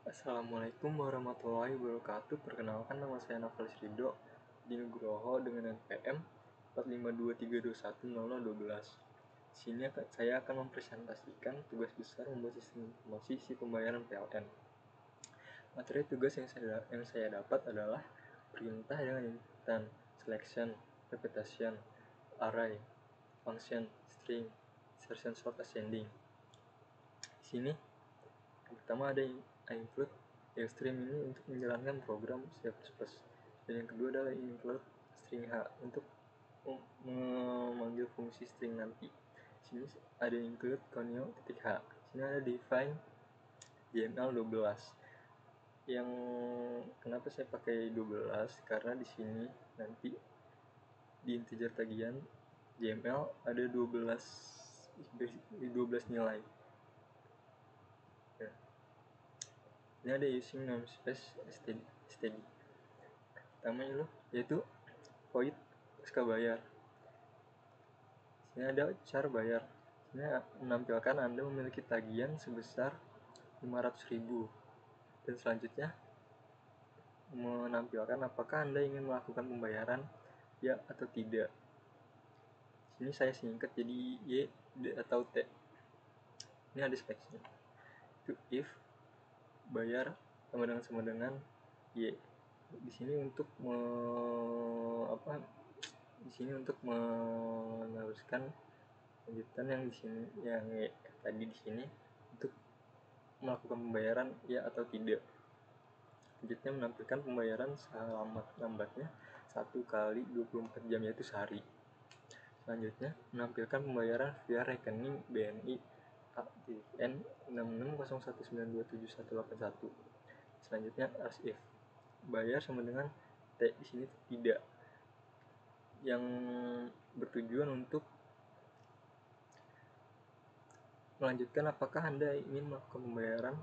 Assalamualaikum warahmatullahi wabarakatuh. Perkenalkan, nama saya Novelis Ridho di Nugroho dengan NPM 45232100012. Di sini saya akan mempresentasikan tugas besar membuat sistem informasi isi pembayaran PLN. Materi tugas yang saya dapat adalah perintah dengan inputan, selection, repetition, array, function, string, insertion, sort, ascending. Di sini pertama ada include. Yang string ini untuk menjalankan program C++, dan yang kedua adalah include string H untuk memanggil fungsi string nanti. Sini ada include conio.h. Sini ada define JML 12. Yang kenapa saya pakai 12? Karena di sini nanti di integer tagihan JML ada 12 nilai. Ini ada using namespace std. Pertamanya yaitu void pasca bayar. Sini ada char bayar. Sini menampilkan Anda memiliki tagihan sebesar 500.000, dan selanjutnya menampilkan apakah Anda ingin melakukan pembayaran ya atau tidak. Sini saya singkat jadi Y, D atau T. Ini ada speknya. Itu if bayar sama dengan Y. Di sini untuk meneruskan lanjutan yang di sini, yang tadi di sini untuk melakukan pembayaran ya atau tidak. Selanjutnya menampilkan pembayaran lambatnya 1 kali 24 jam, yaitu sehari. Selanjutnya menampilkan pembayaran via rekening BNI N 6601927181. Selanjutnya as if bayar sama dengan T, di sini tidak, yang bertujuan untuk melanjutkan apakah Anda ingin melakukan pembayaran.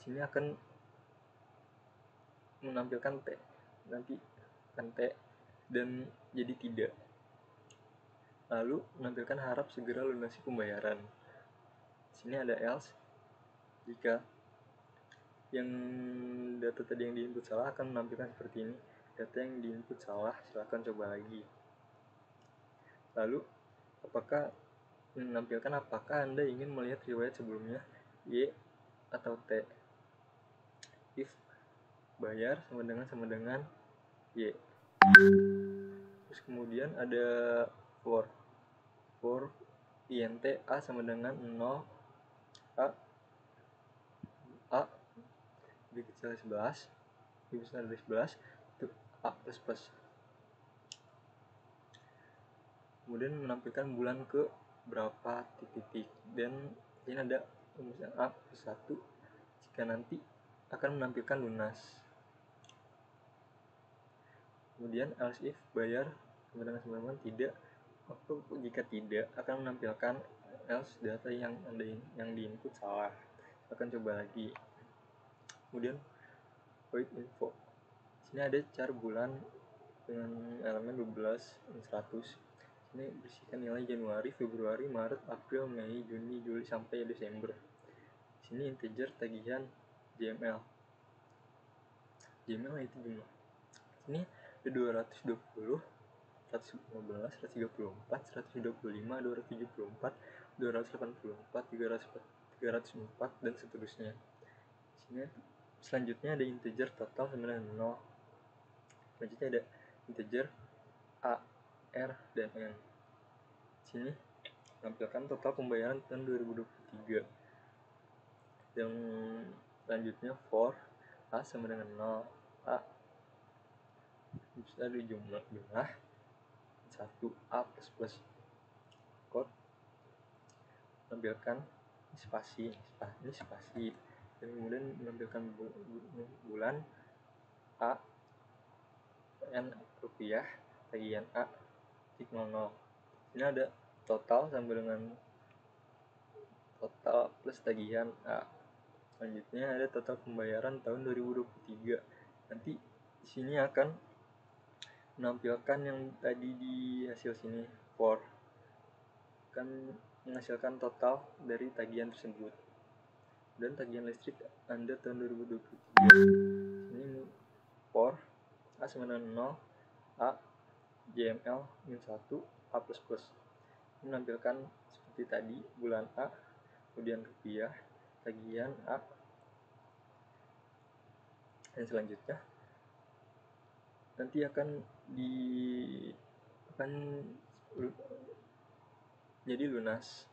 Sini akan menampilkan T, nanti akan T dan jadi tidak. Lalu menampilkan harap segera lunasi pembayaran. Sini ada else. Jika yang data tadi yang diinput salah, akan menampilkan seperti ini. Data yang diinput salah, silakan coba lagi. Lalu menampilkan apakah Anda ingin melihat riwayat sebelumnya Y atau T. If bayar sama dengan Y. Terus kemudian ada for int A sama dengan 0, A lebih kecil dari 11, lebih besar dari 11, itu A plus. Kemudian menampilkan bulan ke berapa titik, dan ini ada rumusan A plus 1 jika nanti akan menampilkan lunas. Kemudian else if bayar sama dengan tidak, jika tidak akan menampilkan else data yang diinput salah. Akan coba lagi. Kemudian void info. Sini ada char bulan dengan elemen 12 dan 100. Sini bersihkan nilai Januari, Februari, Maret, April, Mei, Juni, Juli sampai Desember. Sini integer tagihan JML itu jumlah. Sini ada 220, 115, 134, 125, 274, 284, 304, dan seterusnya. Sini selanjutnya ada integer total sama dengan 0. Selanjutnya ada integer A, R, dan N. Sini menampilkan total pembayaran tahun 2023. Yang selanjutnya for A sama dengan 0, A bisa di jumlah 1 A plus code, menampilkan spasi, dan kemudian menampilkan bulan A N rupiah, tagihan A 00. Ini ada total sama dengan total plus tagihan A. Selanjutnya ada total pembayaran tahun 2023. Nanti di sini akan menampilkan yang tadi di hasil sini, for akan menghasilkan total dari tagihan tersebut. dan tagihan listrik Anda tahun 2023. Ini for A sama dengan 0, A JML min 1, A++. Menampilkan seperti tadi bulan A, kemudian rupiah, tagihan A, dan selanjutnya nanti akan jadi lunas.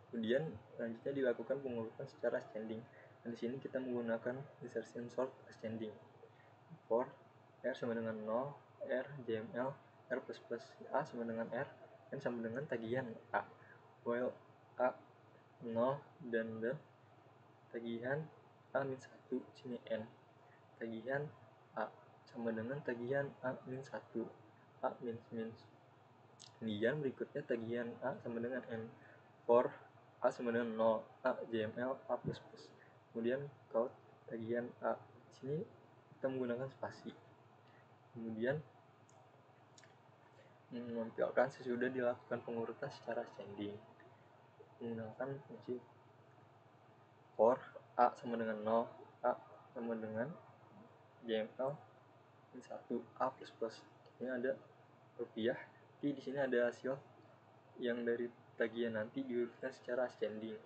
Kemudian selanjutnya dilakukan pengurutan secara ascending. Dan di sini kita menggunakan insertion sort ascending. For R sama dengan 0, R JML R++ A sama dengan R, N sama dengan tagihan A. While A 0 dan tagihan A min 1, sini N. Tagihan A sama dengan tagihan A min 1, A min. Kemudian berikutnya tagihan A sama dengan N. For A sama dengan 0, A JML A++. Kemudian count tagihan A. Di sini kita menggunakan spasi. Kemudian menampilkan sesudah dilakukan pengurutan secara ascending menggunakan fungsi for A sama dengan 0, A sama dengan JML min 1, A++. Ini ada rupiah. Jadi di sini ada hasil yang dari tagihan nanti diurutkan secara ascending.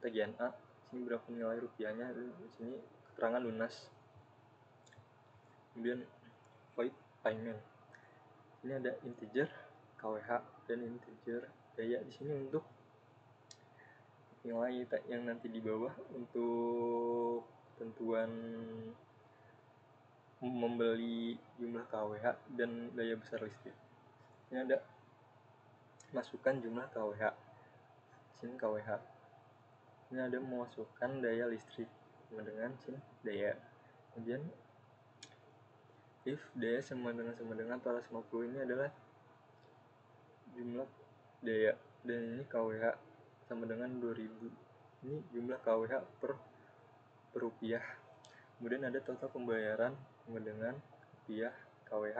Tagihan A, sini berapa nilai rupiahnya, di sini keterangan lunas. Kemudian void payment. Ini ada integer KWH dan integer daya di sini untuk nilai yang nanti di bawah untuk ketentuan membeli jumlah KWH dan daya besar listrik. Ini ada masukkan jumlah KWH. Sini KWH. Ini ada memasukkan daya listrik sama dengan sin daya. Kemudian if daya sama dengan 450 ini adalah jumlah daya dan ini KWH sama dengan 2000. Ini jumlah KWH per rupiah. Kemudian ada total pembayaran sama dengan rupiah KWH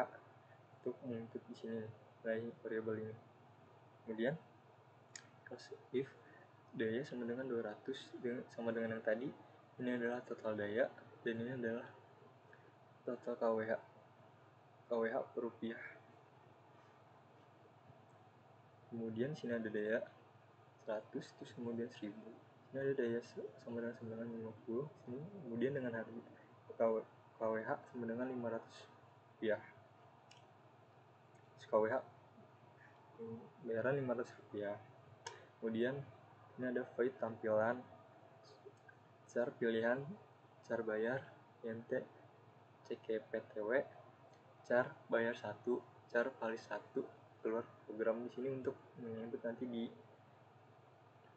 untuk menginput di sini nilai variabel ini. Kemudian if daya sama dengan 200 sama dengan yang tadi, ini adalah total daya dan ini adalah total KWH per rupiah. Kemudian sini ada daya 100, terus kemudian 1000. Ini ada daya sama dengan 50, sini kemudian dengan harga KWH sama dengan 500 rupiah. Terus KWH bayaran 500 rupiah. Kemudian ini ada void tampilan, car pilihan, car bayar, YNT, CKPTW, car bayar 1, car palis 1, keluar program di sini untuk menyebut nanti di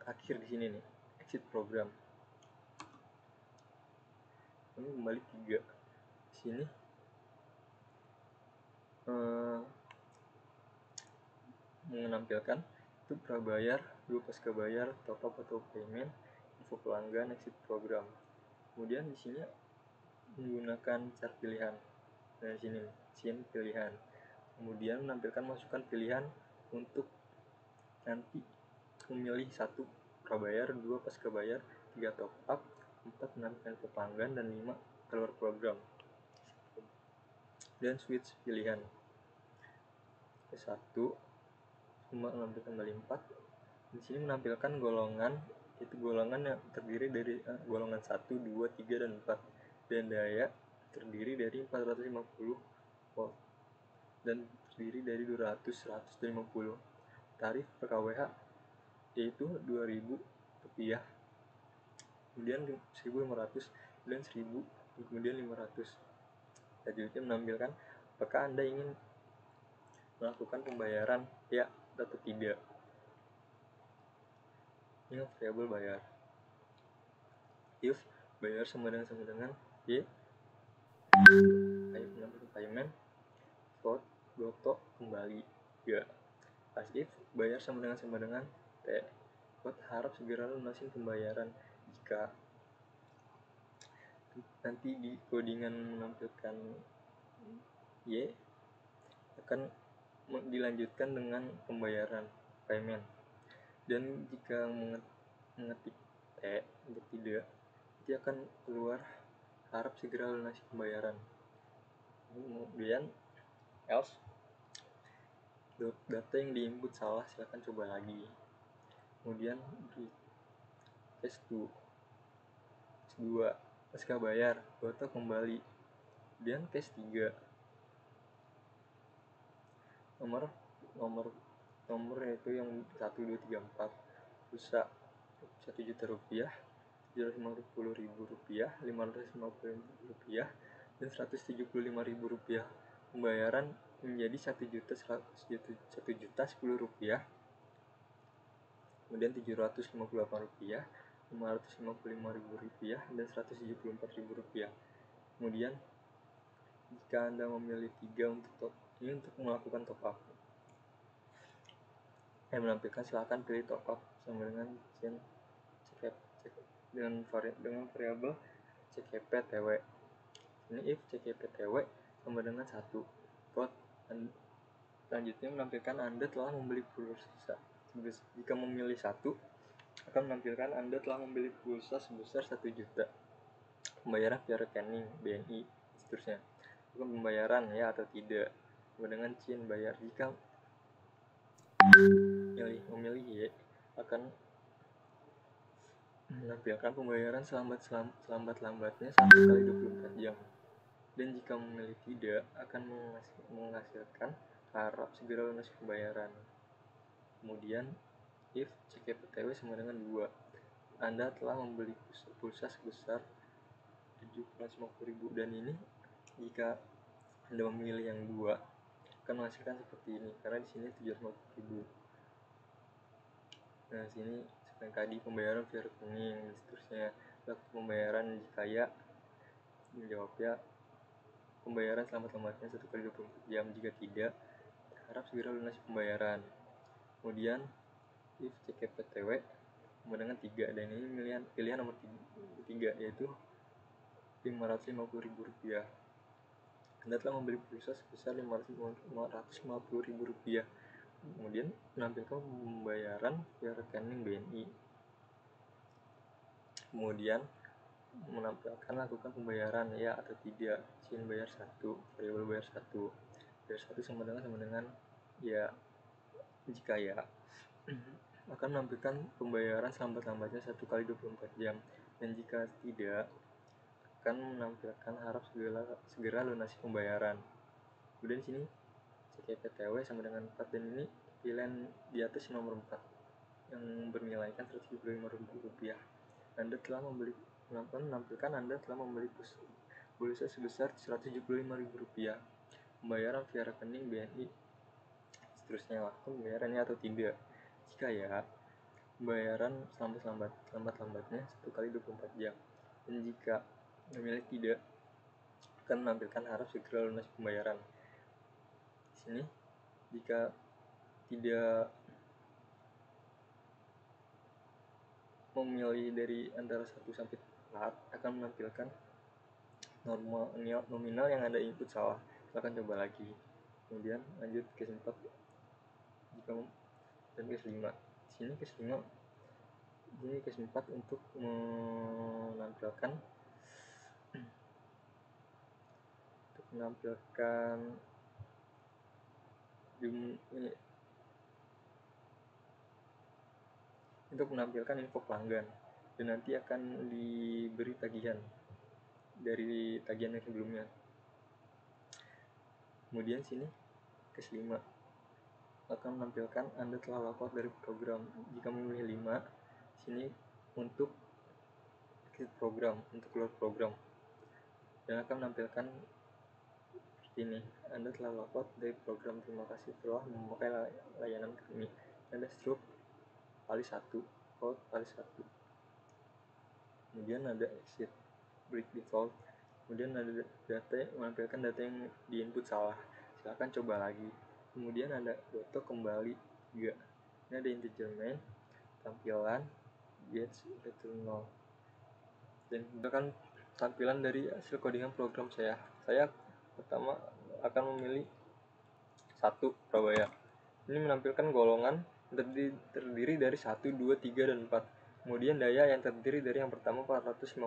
akhir di sini nih, exit program. Ini kembali 3. Di sini menampilkan itu prabayar, 2 pasca bayar, top up atau payment, info pelanggan, exit program. Kemudian di sini menggunakan car pilihan. Nah, di sini scene pilihan. Kemudian menampilkan masukan pilihan untuk nanti memilih 1 prabayar, 2 pasca bayar, 3 top up, 4 menampilkan info pelanggan, dan 5 keluar program. Dan switch pilihan. 1 cuma menampilkan kembali 4. Di sini menampilkan golongan, itu golongan yang terdiri dari golongan 1, 2, 3, dan 4. Dan daya terdiri dari 450 volt dan terdiri dari 200, 100, dan 50. Tarif per KWH yaitu 2000 rupiah, kemudian 1500, dan 1000, kemudian 500. Selanjutnya menampilkan apakah Anda ingin melakukan pembayaran ya atau tidak. Ini variabel bayar. If bayar sama dengan Y, payment, vote, goto, kembali ya. As if bayar sama dengan T, vote harap segera lunasin pembayaran. Jika nanti di codingan menampilkan Y, akan dilanjutkan dengan pembayaran payment. Dan jika mengetik T untuk tidak, nanti akan keluar harap segera lunasi pembayaran. Kemudian else data yang diinput salah, silahkan coba lagi. Kemudian di tes 2 pasca bayar data kembali. Kemudian tes 3 nomor yaitu yang 1, 2, 3, 4 pulsa Rp1.000.000, Rp750.000, Rp550.000, dan Rp175.000. Pembayaran menjadi Rp1.110.000, kemudian Rp758, Rp555.000, dan Rp174.000. Kemudian jika Anda memilih 3 untuk melakukan top up, yang menampilkan silakan pilih top up sama dengan dengan variabel CKP TW. Ini if CKP TW sama dengan 1. Selanjutnya menampilkan Anda telah membeli pulsa. Jika memilih 1, akan menampilkan Anda telah membeli pulsa sebesar 1 juta. Pembayaran via rekening BNI, seterusnya. Bukan pembayaran ya atau tidak. Dengan CIN bayar. Jika memilih Y, akan menampilkan pembayaran selambat-lambatnya 1 kali 24 jam. Dan jika memilih tidak, akan menghasilkan harap segera lunasi pembayaran. Kemudian if CKPTW sama dengan 2, Anda telah membeli pulsa sebesar Rp750.000, dan ini jika Anda memilih yang 2 akan menghasilkan seperti ini, karena di sini Rp750.000. Nah, sini seperti tadi pembayaran via rekening, seterusnya. Waktu pembayaran jika ya, menjawabnya pembayaran selambat-lambatnya 1 kali 24 jam. Jika tidak, harap segera lunasi pembayaran. Kemudian if CKPTW sama dengan 3, dan ini pilihan nomor 3 yaitu Rp550.000. Anda telah membeli pulsa sebesar Rp550.000. Kemudian menampilkan pembayaran via rekening BNI. Kemudian menampilkan lakukan pembayaran ya atau tidak. CIN bayar 1, variabel bayar 1. Bayar 1 sama dengan ya. Jika ya, akan menampilkan pembayaran selambat-lambatnya 1 kali 24 jam. Dan jika tidak, akan menampilkan harap segera lunasi pembayaran. Kemudian di sini CKPTW sama dengan 4, dan ini pilihan di atas nomor 4 yang bernilaikan Rp175.000. Anda telah menampilkan Anda telah membeli pulsa sebesar Rp175.000. Pembayaran via rekening BNI, seterusnya. Lakukan pembayarannya atau tidak. Jika ya, pembayaran selambat-lambatnya 1 kali 24 jam. Dan jika memilih tidak, akan menampilkan harap segera lunasi pembayaran. Di sini jika tidak memilih dari antara 1 sampai 4, akan menampilkan nominal yang Anda input salah. Silahkan coba lagi. Kemudian lanjut ke case 4 dan case 5. Di sini case 5, ini case 4 untuk menampilkan untuk menampilkan info pelanggan, dan nanti akan diberi tagihan dari tagihan yang sebelumnya. Kemudian sini case 5 akan menampilkan Anda telah logout dari program. Jika memilih 5, sini untuk exit program, untuk keluar program, dan akan menampilkan seperti ini: Anda telah logout dari program, terima kasih telah memakai layanan kami. Anda stroke kali 1, out kali 1. Kemudian ada exit, break default. Kemudian ada data, menampilkan data yang diinput salah, silahkan coba lagi. Kemudian ada data kembali 3. Ini ada integer main, tampilan, get, return 0. Dan akan tampilan dari hasil codingan program saya. Saya pertama akan memilih 1, Surabaya. Ini menampilkan golongan terdiri dari 1, 2, 3, dan 4. Kemudian daya yang terdiri dari yang pertama 450,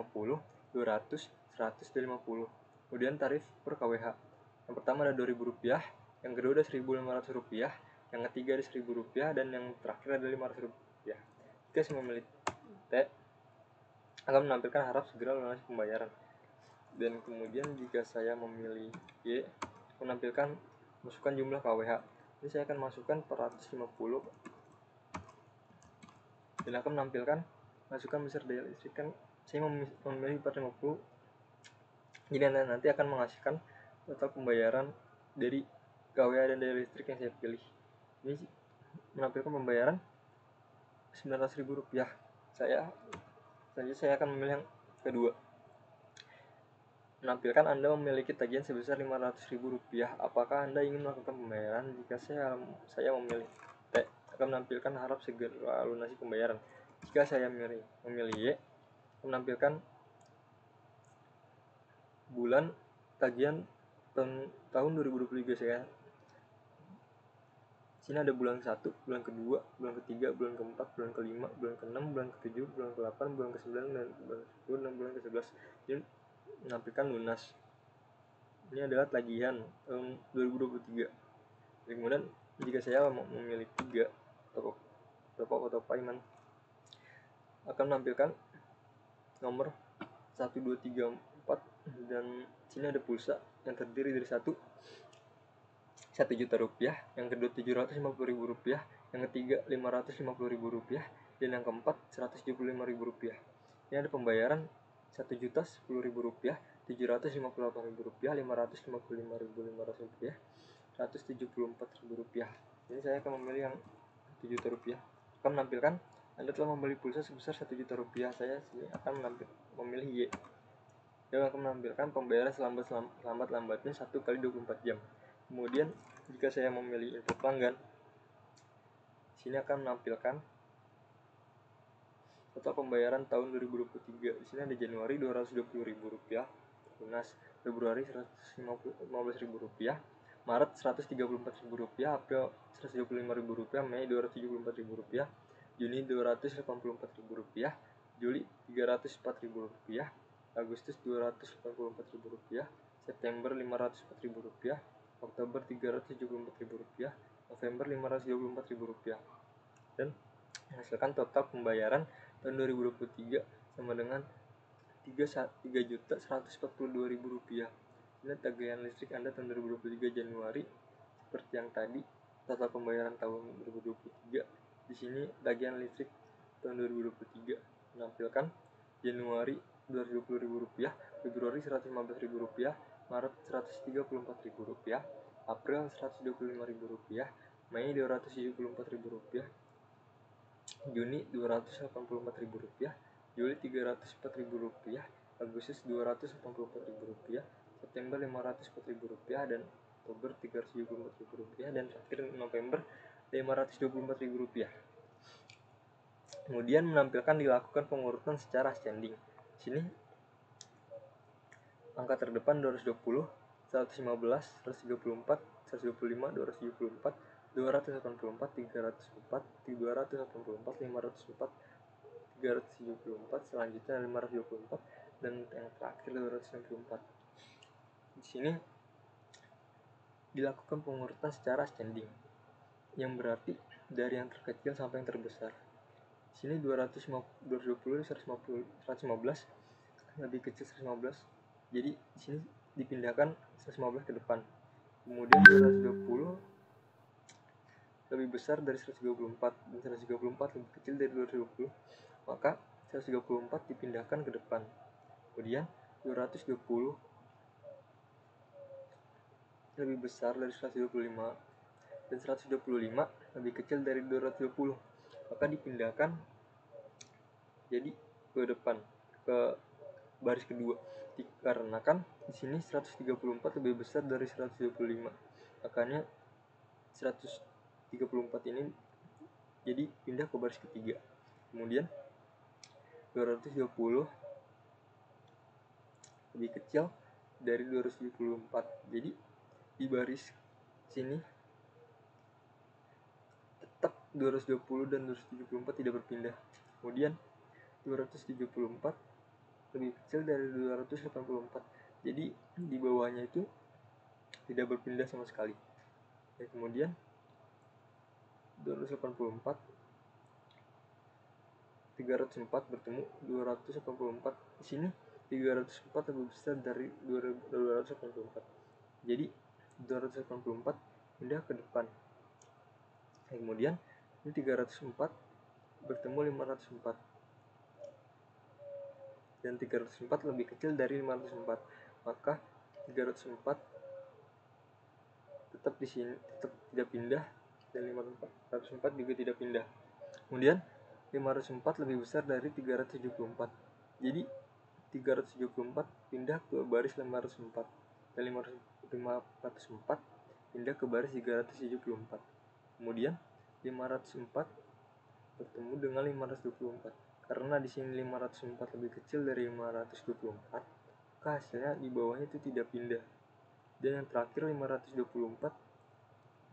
200, 100, dan 50. Kemudian tarif per kWh. Yang pertama ada Rp2.000, yang kedua ada Rp1.500, yang ketiga ada Rp1.000, dan yang terakhir ada Rp500. Jika saya memilih T, akan menampilkan harap segera lunasi pembayaran. Dan kemudian jika saya memilih Y, menampilkan masukkan jumlah kWh. Ini saya akan masukkan 450 dan akan menampilkan masukkan besar daya listrik. Kan saya memilih 450, jadi nanti akan menghasilkan total pembayaran dari kWh dan daya listrik yang saya pilih. Ini menampilkan pembayaran Rp900.000. Saya akan memilih yang kedua. Menampilkan Anda memiliki tagihan sebesar Rp500.000. Apakah Anda ingin melakukan pembayaran? Jika saya memilih T, akan menampilkan harap segera lunasi pembayaran. Jika saya memilih Y, menampilkan bulan tagihan tahun 2023 saya. Sini ada bulan 1, bulan kedua, bulan ketiga, bulan keempat, bulan kelima, bulan keenam, bulan ketujuh, bulan ke-8, bulan ke-9, dan bulan ke-10, dan bulan ke-11. Ini menampilkan lunas. Ini adalah tagihan tahun 2023. Kemudian jika saya memilih 3 top atau payment, akan menampilkan nomor 1, 2, 3, 4, dan sini ada pulsa yang terdiri dari Rp1.000.000, yang kedua Rp750.000, yang ketiga Rp550.000, dan yang keempat Rp175.000. Ini ada pembayaran Rp1.010.000, Rp758.000, Rp555.500, Rp174.000. Jadi saya akan memilih yang Rp7.000. Akan menampilkan Anda telah membeli pulsa sebesar Rp1.000. Saya sini akan memilih Y. Dia akan menampilkan pembayaran selambat-lambatnya 1 kali 24 jam. Kemudian jika saya memilih info pelanggan, sini akan menampilkan total pembayaran tahun 2023. Di sini ada Januari Rp220.000, lunas Februari Rp115.000, Maret Rp134.000, April Rp125.000, Mei Rp274.000, Juni Rp284.000, Juli Rp304.000, Agustus Rp284.000, September Rp504.000, Oktober Rp374.000, November Rp524.000, dan menghasilkan total pembayaran tahun 2023 sama dengan Rp3.142.000. Ini tagihan listrik Anda tahun 2023 Januari seperti yang tadi. Total pembayaran tahun 2023 di sini tagihan listrik tahun 2023 menampilkan Januari Rp220.000, Februari Rp115.000, Maret Rp134.000, April Rp125.000, Mei Rp274.000, Juni Rp284.000, Juli Rp304.000, Agustus Rp284.000, September Rp504.000, dan Oktober Rp374.000, dan terakhir November Rp524.000. Kemudian menampilkan dilakukan pengurutan secara ascending. Sini angka terdepan 220, 115, 134, 125, 274, 284, 304, 284, 504, 374, selanjutnya 524, dan yang terakhir 264. Di sini dilakukan pengurutan secara ascending, yang berarti dari yang terkecil sampai yang terbesar. Di sini 220, 115 lebih kecil 115. Jadi di sini dipindahkan 115 ke depan. Kemudian 220 lebih besar dari 134 dan 134 lebih kecil dari 220, maka 134 dipindahkan ke depan. Kemudian 220 lebih besar dari 125 dan 125 lebih kecil dari 220, maka dipindahkan jadi ke depan, ke baris kedua. Dikarenakan di sini 134 lebih besar dari 125, makanya 134 ini jadi pindah ke baris ketiga. Kemudian 220 lebih kecil dari 274, jadi di baris sini tetap 220 dan 274 tidak berpindah. Kemudian 274 lebih kecil dari 284. Jadi di bawahnya itu tidak berpindah sama sekali. Dan kemudian 284 304 bertemu 284. Di sini 304 lebih besar dari 284. Jadi 284 pindah ke depan. Dan kemudian ini 304 bertemu 504. Dan 304 lebih kecil dari 504, maka 304 tetap di sini, tetap tidak pindah, dan 504 juga tidak pindah. Kemudian 504 lebih besar dari 374, jadi 374 pindah ke baris 504, dan 504 pindah ke baris 374. Kemudian 504 bertemu dengan 524. Karena di sini 504 lebih kecil dari 524, maka hasilnya di bawahnya itu tidak pindah. Dan yang terakhir 524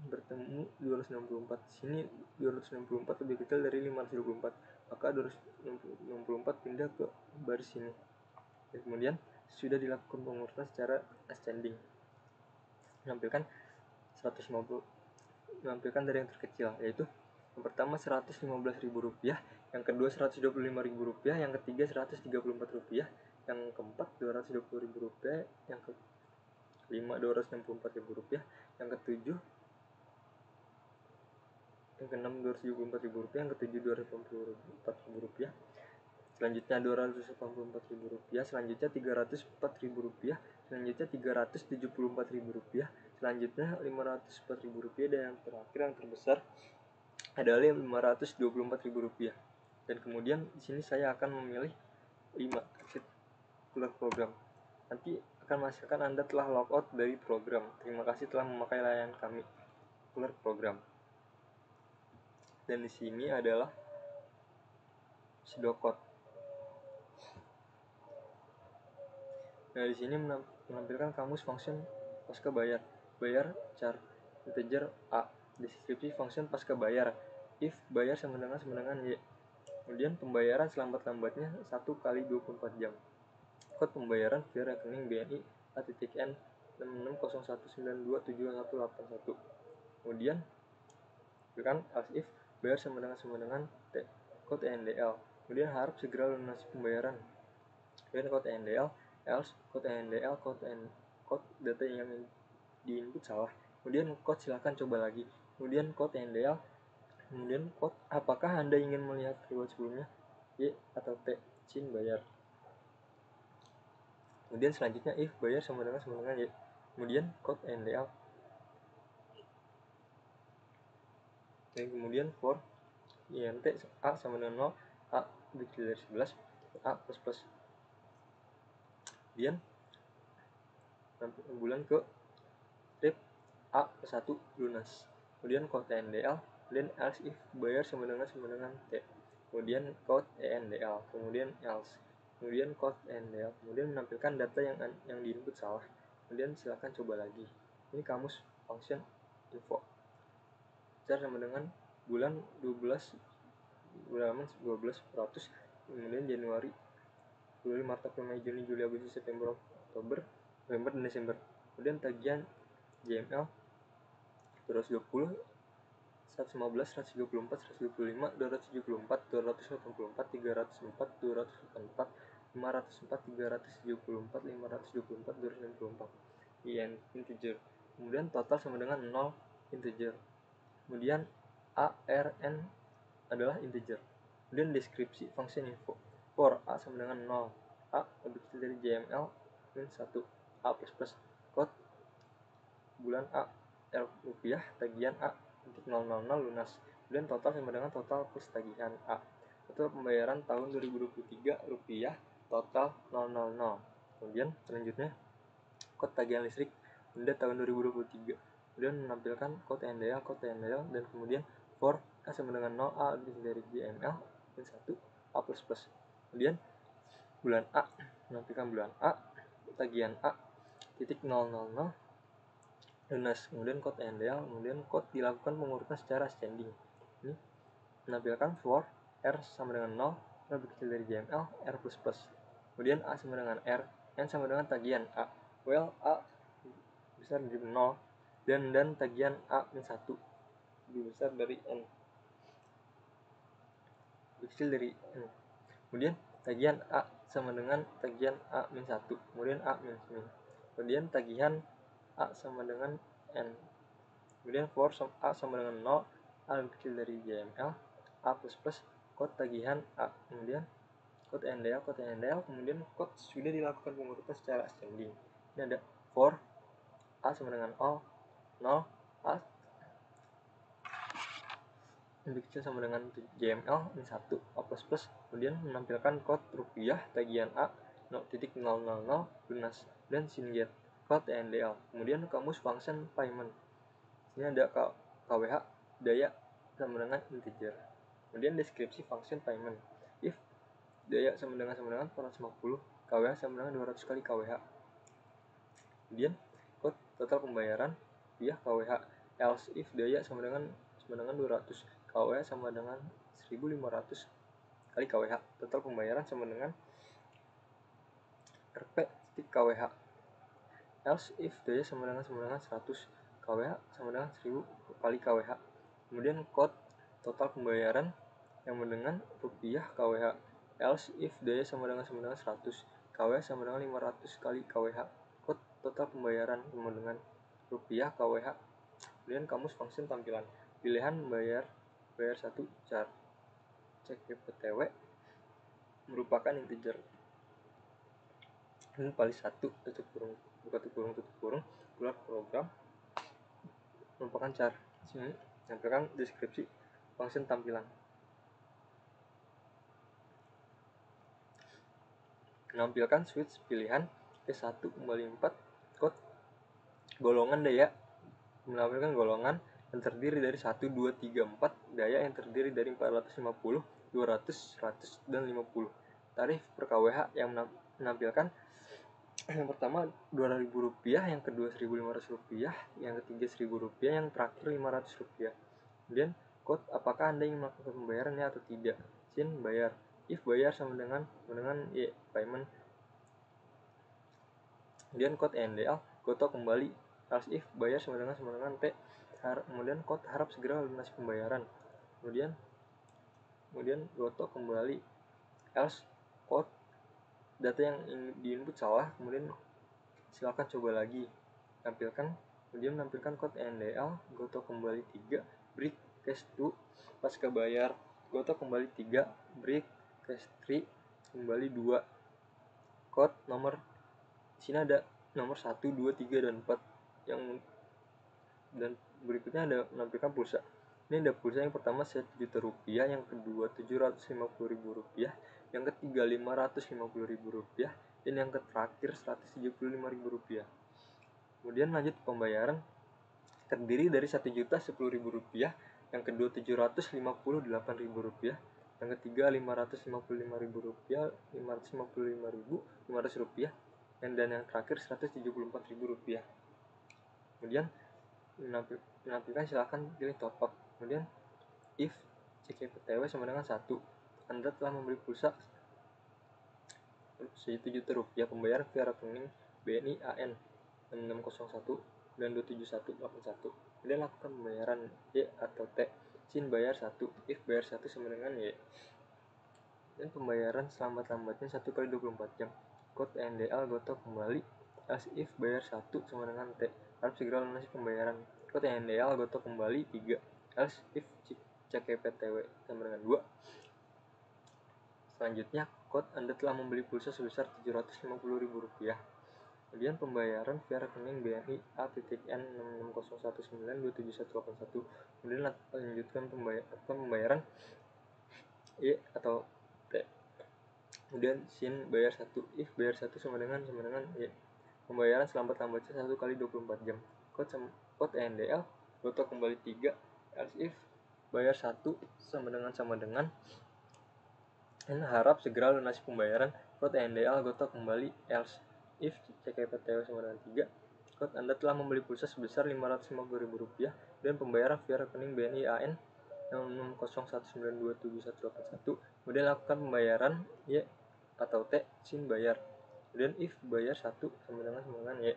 bertemu 264. Di sini 264 lebih kecil dari 524, maka 264 pindah ke baris ini. Dan kemudian sudah dilakukan pengurutan secara ascending. Menampilkan 150, menampilkan dari yang terkecil, yaitu yang pertama Rp115.000, yang kedua Rp125.000, yang ketiga Rp134, yang keempat Rp220.000, yang kelima Rp264.000, yang ketujuh, yang keenam Rp274.000, yang ketujuh Rp284.000, selanjutnya Rp284.000, selanjutnya Rp304.000, selanjutnya Rp374.000, selanjutnya Rp504.000, dan yang terakhir yang terbesar adalah Rp524.000. Dan kemudian di sini saya akan memilih 5 exit keluar program. Nanti akan menghasilkan Anda telah logout dari program. Terima kasih telah memakai layanan kami. Keluar program. Dan di sini adalah pseudocode. Nah, di sini menampilkan kamus function pasca bayar. Bayar char integer A. Deskripsi function pasca bayar. If bayar sama dengan Y. Kemudian pembayaran selambat-lambatnya 1 kali 24 jam. Kode pembayaran via rekening BNI A.N 6601927181. Kemudian kan as if bayar sama dengan T. Kode ENDL. Kemudian harap segera lunasi pembayaran. Kemudian kode ENDL, else kode ENDL, kode data yang di input salah. Kemudian kode silakan coba lagi. Kemudian kode ENDL. Kemudian kode apakah Anda ingin melihat reward sebelumnya? Y atau T, izin bayar. Kemudian selanjutnya if bayar sama dengan Y. Kemudian kode ENDL. Dan kemudian for int A sama dengan 0, A lebih kecil dari 11, A plus. Kemudian bulan ke trip A plus 1 lunas. Kemudian kode ENDL, kemudian else if bayar sama dengan T. Kemudian code ENDL, kemudian else, kemudian code ENDL, kemudian menampilkan data yang di input salah. Kemudian silakan coba lagi. Ini kamus function info. Char sama dengan bulan 12, bulan 12 ratus, kemudian Januari, Februari, Maret, April, Mei, Juni, Juli, Agustus, September, Oktober, November, dan Desember. Kemudian tagihan JML 220, 115, 134, 125, 274, 284, 304, 284, 504, 374, 524, 264 integer. Kemudian total sama dengan 0 integer. Kemudian ARN adalah integer. Kemudian deskripsi function info. For A sama dengan 0, A lebih kecil dari JML min 1, A plus, code bulan A, rupiah, tagihan A, titik 000 lunas. Kemudian total sama dengan total plus tagihan A. Total pembayaran tahun 2023 rupiah, total 000. Kemudian selanjutnya kode tagihan listrik Anda tahun 2023. Kemudian menampilkan kode NDL, dan kemudian for A sama dengan 0, A lebih dari JML min 1, A plus. Kemudian bulan A, menampilkan bulan A, tagihan A, titik 000 lunas. Kemudian kode NDL, kemudian kode dilakukan pengurutan secara ascending. Ini menampilkan for R sama dengan 0, lebih kecil dari JML, R++. Kemudian A sama dengan R, N sama dengan tagihan A. Well, A besar dari 0 dan tagihan A min 1 lebih besar dari N, lebih kecil dari N. Kemudian tagihan A sama dengan tagihan A min 1, kemudian A min. Kemudian tagihan A sama dengan N. Kemudian for A sama dengan 0, A lebih kecil dari JML, A++, kode tagihan A. Kemudian kode NDL, kemudian kode sudah dilakukan pengurutan secara ascending. Ini ada for A sama dengan 0, A lebih kecil sama dengan JML min 1, A++, kemudian menampilkan kode rupiah tagihan A 0.000 lunas dan SYNGET kode NDL. Kemudian kamus function payment. Ini ada KWH daya sama dengan integer. Kemudian deskripsi function payment. If daya sama dengan 450, KWH sama dengan 200 kali KWH. Kemudian kode total pembayaran rupiah KWH. Else if daya sama dengan 200, KWH sama dengan 1500 kali KWH. Total pembayaran sama dengan Rp titik KWH. Else if daya sama dengan 100, KWH sama dengan 1000 kali KWH. Kemudian kode total pembayaran yang dengan rupiah KWH. Else if daya sama dengan 100, KWH sama dengan 500 kali KWH. Kode total pembayaran yang dengan rupiah KWH. Kemudian kamus function tampilan. Pilihan bayar 1 char. CKPTW merupakan integer. Ini kali 1 tutup kurung, buka tutup kurung, keluar program merupakan char. Sini tampilkan deskripsi function tampilan. Menampilkan switch pilihan P1 kembali 4 kode golongan daya. Menampilkan golongan yang terdiri dari 1, 2, 3, 4 daya yang terdiri dari 450, 200, 100, dan 50. Tarif per KWH yang menampilkan yang pertama Rp2.000, yang kedua Rp1.500, yang ketiga Rp1.000, yang terakhir Rp500. Kemudian kode apakah Anda ingin melakukan pembayarannya atau tidak. Sin bayar. If bayar sama dengan Y payment. Kemudian kode NDL goto kembali. Else if bayar sama dengan T. Kemudian kode harap segera lunasi pembayaran. Kemudian goto kembali. Else kode data yang diinput salah, kemudian silakan coba lagi. Kemudian menampilkan kode NDL goto kembali 3 break cash 2 pasca bayar, goto kembali 3 break cash 3 kembali 2. Kode nomor sini ada nomor 1, 2, 3, dan 4 dan berikutnya ada menampilkan pulsa. Ini ada pulsa yang pertama Rp1 juta, yang kedua Rp750.000, yang ketiga Rp550.000, dan yang terakhir Rp175.000. Kemudian lanjut pembayaran terdiri dari Rp1.010.000, yang kedua Rp758.000, yang ketiga Rp555.000, Rp555.500, dan yang terakhir Rp174.000. Kemudian menampilkan silakan pilih top up. Kemudian if CKPTW sama dengan 1, Anda telah membeli pulsa Rp1 juta, pembayaran via rekening BNI AN 6601 dan 27181. Kemudian lakukan pembayaran Y atau T. Sin bayar 1, if bayar 1 sama dengan Y. Dan pembayaran selambat-lambatnya 1 kali 24 jam. Kode NDL goto kembali. Else if bayar 1 sama dengan T. Harap segera lunasi pembayaran. Kode NDL goto kembali 3. Else if CKPTW sama dengan 2. Selanjutnya, kode Anda telah membeli pulsa sebesar Rp750.000. Kemudian pembayaran via rekening BNI A.N 6601927181. Kemudian lanjutkan pembayaran Y atau T. Kemudian sin bayar 1, if bayar 1 sama dengan Y. Pembayaran selambat-lambatnya 1 kali 24 jam. Kode NDL goto kembali 3. Else if bayar 1 sama dengan dan harap segera lunasi pembayaran. Kode NDL goto kembali. Else if CKPTW sama dengan 3. Kode Anda telah membeli pulsa sebesar Rp550.000 dan pembayaran via rekening BNI AN 06019271181, kemudian lakukan pembayaran Y atau T sin bayar. Kemudian if bayar 1 sama dengan Y.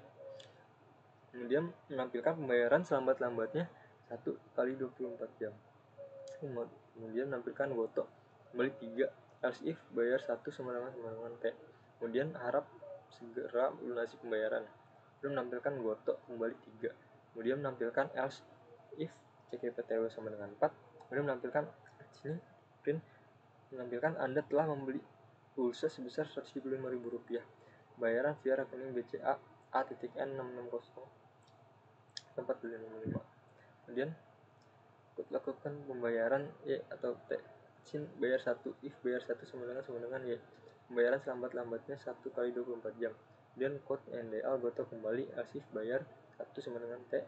Kemudian menampilkan pembayaran selambat-lambatnya 1 kali 24 jam. Kemudian menampilkan goto kembali 3, else if bayar 1 sama dengan T. Kemudian harap segera melunasi pembayaran. Kemudian menampilkan goto kembali 3. Kemudian menampilkan else if CKPTW sama dengan 4. Kemudian menampilkan sini print menampilkan Anda telah membeli pulsa sebesar Rp175.000. Bayaran via rekening BCA A.N660 Kemudian lakukan pembayaran Y atau T sin bayar 1 if bayar 1 sama dengan Y. Pembayaran selambat-lambatnya 1 kali 24 jam. Kemudian kode NDA goto kembali else if bayar 1 sama dengan T.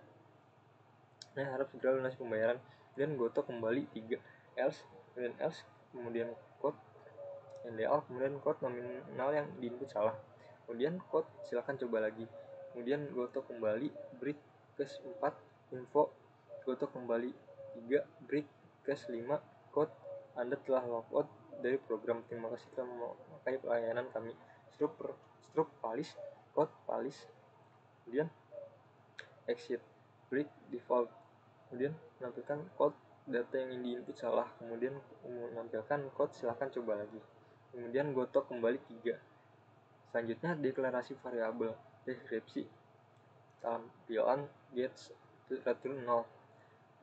Nah, harap segera lunasi pembayaran. Kemudian goto kembali 3, else, kemudian kode NDA, kemudian kode nominal yang diinput salah. Kemudian kode silakan coba lagi. Kemudian goto kembali break kes 4 info, goto kembali 3 break kes 5 kode Anda telah logout dari program. Terima kasih telah memakai pelayanan kami. Stroke palis, kode palis, kemudian exit break default, kemudian menampilkan kode data yang diinput salah, kemudian menampilkan kode silakan coba lagi. Kemudian goto kembali 3. Selanjutnya deklarasi variabel, deskripsi, tampilan gets return 0.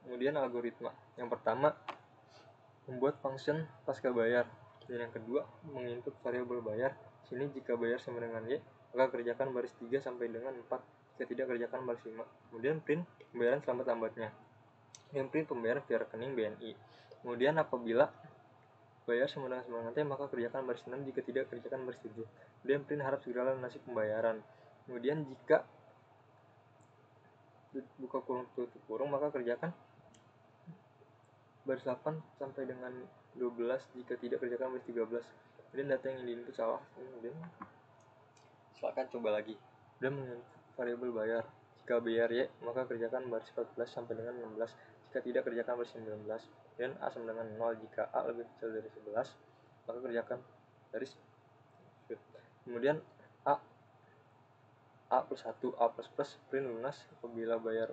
Kemudian algoritma. Yang pertama, membuat function pasca bayar. Dan yang kedua, menginput variabel bayar. Sini jika bayar sama dengan Y, maka kerjakan baris 3 sampai dengan 4. Jika tidak, kerjakan baris 5. Kemudian print pembayaran selambat-lambatnya. Kemudian print pembayaran via rekening BNI. Kemudian apabila bayar sama dengan T, maka kerjakan baris 6. Jika tidak, kerjakan baris 7. Kemudian print harap segera lunasi pembayaran. Kemudian jika buka kurung tutup kurung, maka kerjakan baris 8 sampai dengan 12. Jika tidak, kerjakan baris 13. Kemudian data yang diinput salah, kemudian silakan coba lagi. Kemudian menginput variabel bayar. Jika bayar Y, maka kerjakan baris 14 sampai dengan 16. Jika tidak, kerjakan baris 19. Dan A sama dengan 0. Jika A lebih kecil dari 11, maka kerjakan baris. Kemudian A plus 1, A plus print lunas apabila bayar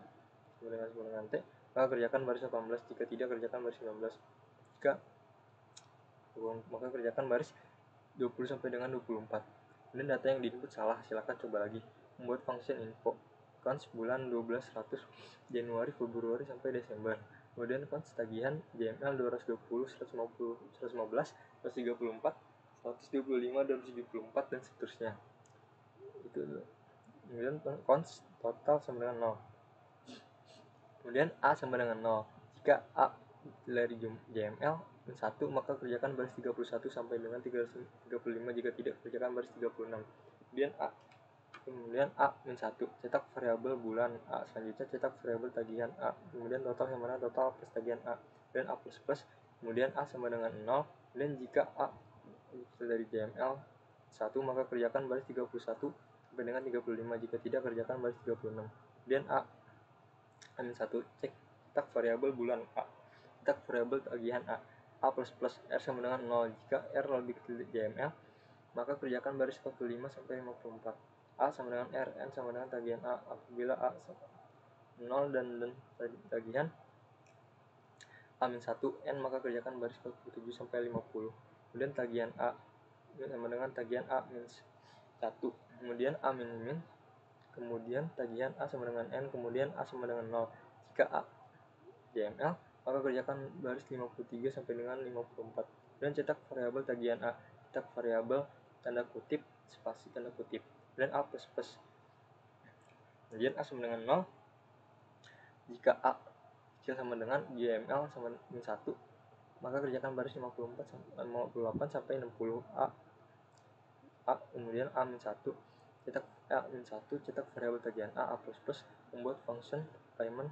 sama dengan T, maka kerjakan baris 18. Jika tidak, kerjakan baris 19. Jika maka kerjakan baris 20 sampai dengan 24. Kemudian data yang diinput salah, silakan coba lagi. Membuat function info cons bulan 12 100 Januari, Februari sampai Desember. Kemudian cons tagihan JML 220, 150, 115, 134, 125, 274 dan seterusnya. Itu. Kemudian cons total sama dengan 0. Kemudian A sama dengan 0. Jika A dari JML 1, maka kerjakan baris 31 sampai dengan 35. Jika tidak, kerjakan baris 36. Kemudian A min 1, cetak variabel bulan A. Selanjutnya cetak variabel tagihan A. Kemudian total sama dengan total plus tagihan A. Dan A plus. Kemudian A sama dengan 0. Dan jika A dari JML 1, maka kerjakan baris 31 sampai dengan 35. Jika tidak, kerjakan baris 36. Kemudian A min 1, cetak variabel bulan A. Cetak variabel tagihan A. A plus R sama dengan 0. Jika R lebih kecil dari JML, maka kerjakan baris 45 sampai 54. A sama dengan R, N sama dengan tagihan A. Apabila A 0 dan tagihan A min 1, N, maka kerjakan baris 47 sampai 50. Kemudian tagihan A sama dengan tagihan A min 1. Kemudian A min, kemudian tagihan A sama dengan N, kemudian A sama dengan 0. Jika A JML, maka kerjakan baris 53 sampai dengan 54. Dan cetak variabel tagihan A, cetak variabel tanda kutip spasi tanda kutip, dan A plus. Kemudian A sama dengan 0. Jika A kecil sama dengan JML sama min 1, maka kerjakan baris 58 sampai 60. Kemudian A min 1, cetak A min 1, cetak variabel tagihan A plus, membuat function payment,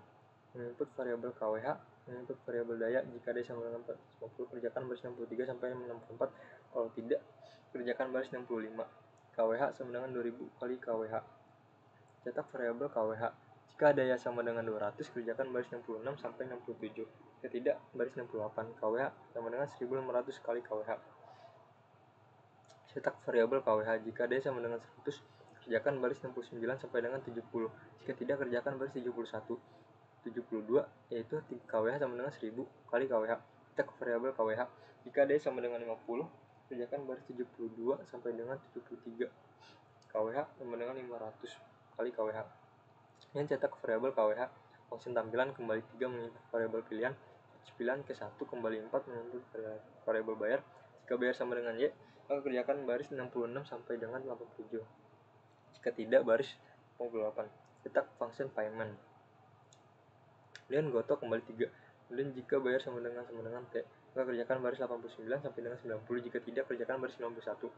menginput variabel KWH, menginput variabel daya. Jika D sama dengan 450, kerjakan baris 63 sampai 64. Kalau tidak, kerjakan baris 65. KWH sama dengan 2000 kali KWH. Cetak variabel KWH. Jika daya sama dengan 200, kerjakan baris 66 sampai 67. Jika tidak, baris 68. KWH sama dengan 1500 kali KWH. Cetak variabel KWH. Jika daya sama dengan 100, kerjakan baris 69 sampai dengan 70. Jika tidak, kerjakan baris 71. 72 yaitu KWH sama dengan 1000 kali KWH. Cetak variabel KWH. Jika daya sama dengan 50, kerjakan baris 72 sampai dengan 73. KWH sama dengan 500 kali KWH. Yang cetak variabel KWH. Fungsi tampilan kembali 3 menginput variabel pilihan. Pilihan ke 1 kembali 4 menginput variabel bayar. Jika bayar sama dengan Y, maka kerjakan baris 66 sampai dengan 87. Jika tidak, baris 58. Cetak function payment. Kemudian goto kembali 3. Kemudian jika bayar sama dengan T, maka kerjakan baris 89 sampai dengan 90. Jika tidak, kerjakan baris 91.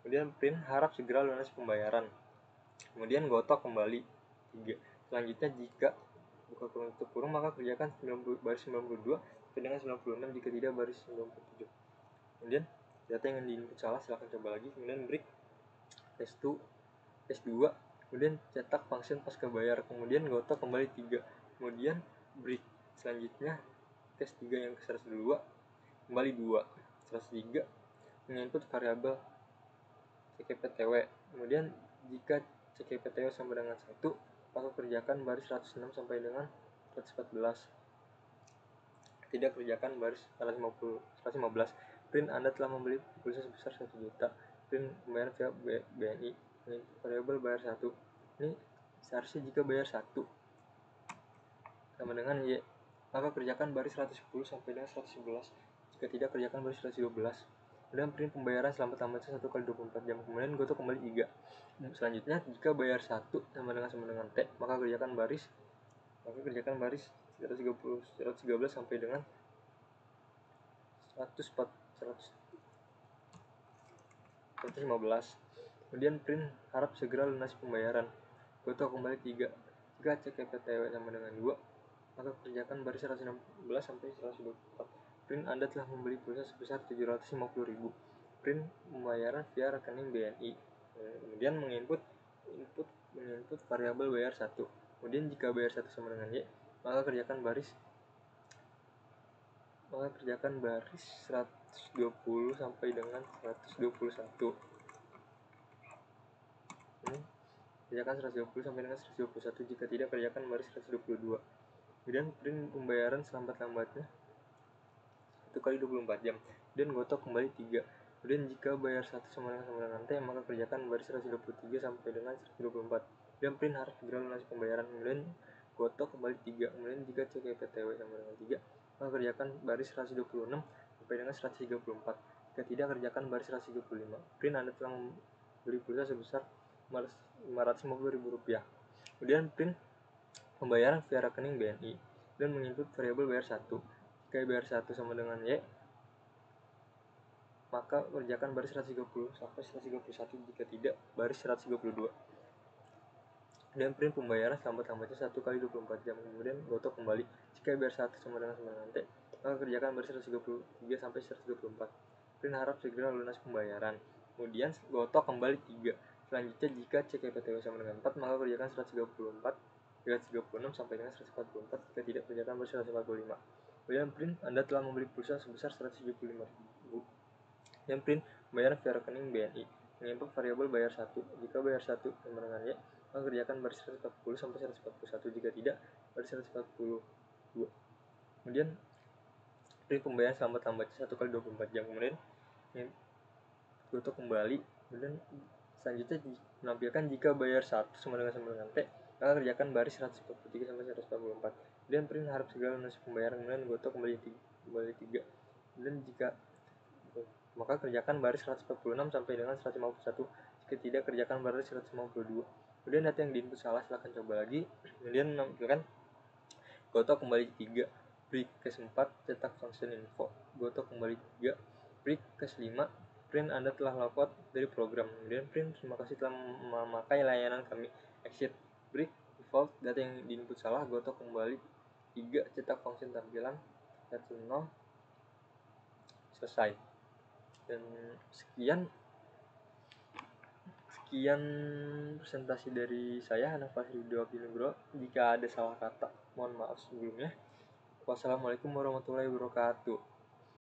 Kemudian print harap segera lunasi pembayaran. Kemudian goto kembali 3. Selanjutnya jika buka kurung tutup kurung, maka kerjakan baris 92 sampai dengan 96. Jika tidak, baris 97. Kemudian data yang diinput salah, silahkan coba lagi. Kemudian break S2, kemudian cetak function pasca bayar. Kemudian goto kembali 3. Kemudian break selanjutnya tes 3 yang ke 102 kembali 2. 103 menginput variabel CKPTW. Kemudian jika CKPTW sama dengan 1, maka kerjakan baris 106 sampai dengan 114. Tidak, kerjakan baris 115. Print Anda telah membeli pulsa sebesar 1 juta. Print pembayaran via BNI. Variabel bayar 1. Ini seharusnya jika bayar 1 sama dengan Y, maka kerjakan baris 110 sampai dengan 111. Jika tidak, kerjakan baris 112. Kemudian print pembayaran selama tambahan 1 kali 24 jam. Kemudian goto kembali 3. Selanjutnya jika bayar 1 sama dengan T, maka kerjakan baris 113 sampai dengan 115. Kemudian print harap segera lunasi pembayaran. Goto kembali 3. Jika CKPTW sama dengan 2, maka kerjakan baris 116 sampai 124. Print Anda telah membeli pulsa sebesar 750.000. Print pembayaran via rekening BNI. Kemudian menginput variabel bayar 1. Kemudian jika bayar 1 sama dengan Y, maka kerjakan baris 120 sampai dengan 121. Kerjakan 120 sampai dengan 121. Jika tidak, kerjakan baris 122. Kemudian print pembayaran selambat-lambatnya 1 kali 24 jam. Kemudian goto kembali 3. Kemudian jika bayar 1 sama dengan T, maka kerjakan baris 123 sampai dengan 124. Kemudian print harus segera lunasi pembayaran. Kemudian goto kembali 3. Kemudian jika CKPTW sama dengan 3, maka kerjakan baris 126 sampai dengan 134. Jika tidak, kerjakan baris 135. Print Anda telah membeli pulsa sebesar Rp550.000. Kemudian print pembayaran via rekening BNI dan menginput variabel bayar 1. Jika bayar 1 sama dengan Y, maka kerjakan baris 130 sampai 131. Jika tidak, baris 132. Dan print pembayaran selambat-lambatnya 1 kali 24 jam. Kemudian goto kembali. Jika bayar 1 sama dengan T, maka kerjakan baris 133 sampai 134. Print harap segera lunas pembayaran. Kemudian goto kembali 3. Selanjutnya jika CKPTW sama dengan 4, maka kerjakan 136 sampai dengan 144. Jika tidak, kerjakan baris 145. Kemudian print Anda telah membeli pulsa sebesar 175.000. Dan print pembayaran via rekening BNI. Menginput variabel bayar 1. Jika bayar 1 sama dengan Y, maka kerjakan baris 140 sampai 141. Jika tidak, baris 142. Kemudian print pembayaran selambat-lambatnya 1 kali 24 jam. Kemudian goto kembali. Kemudian selanjutnya menampilkan jika bayar 1 sama dengan T, maka kerjakan baris 143 sampai 144. Kemudian print harap segera lunasi pembayaran. Kemudian goto kembali 3. Kemudian jika maka kerjakan baris 146 sampai dengan 151. Jika tidak, kerjakan baris 152. Kemudian data yang diinput salah, silahkan coba lagi. Kemudian menampilkan goto kembali 3. Break case 4, cetak function info. Goto kembali 3. Break case 5, print Anda telah logout dari program. Kemudian print terima kasih telah memakai layanan kami. Exit. Break default, data yang diinput salah. Goto kembali 3, cetak function tampilan 10. Selesai. Dan sekian Sekian presentasi dari saya, Hanafa Ridho Pinugro. Jika ada salah kata, mohon maaf sebelumnya. Wassalamualaikum warahmatullahi wabarakatuh.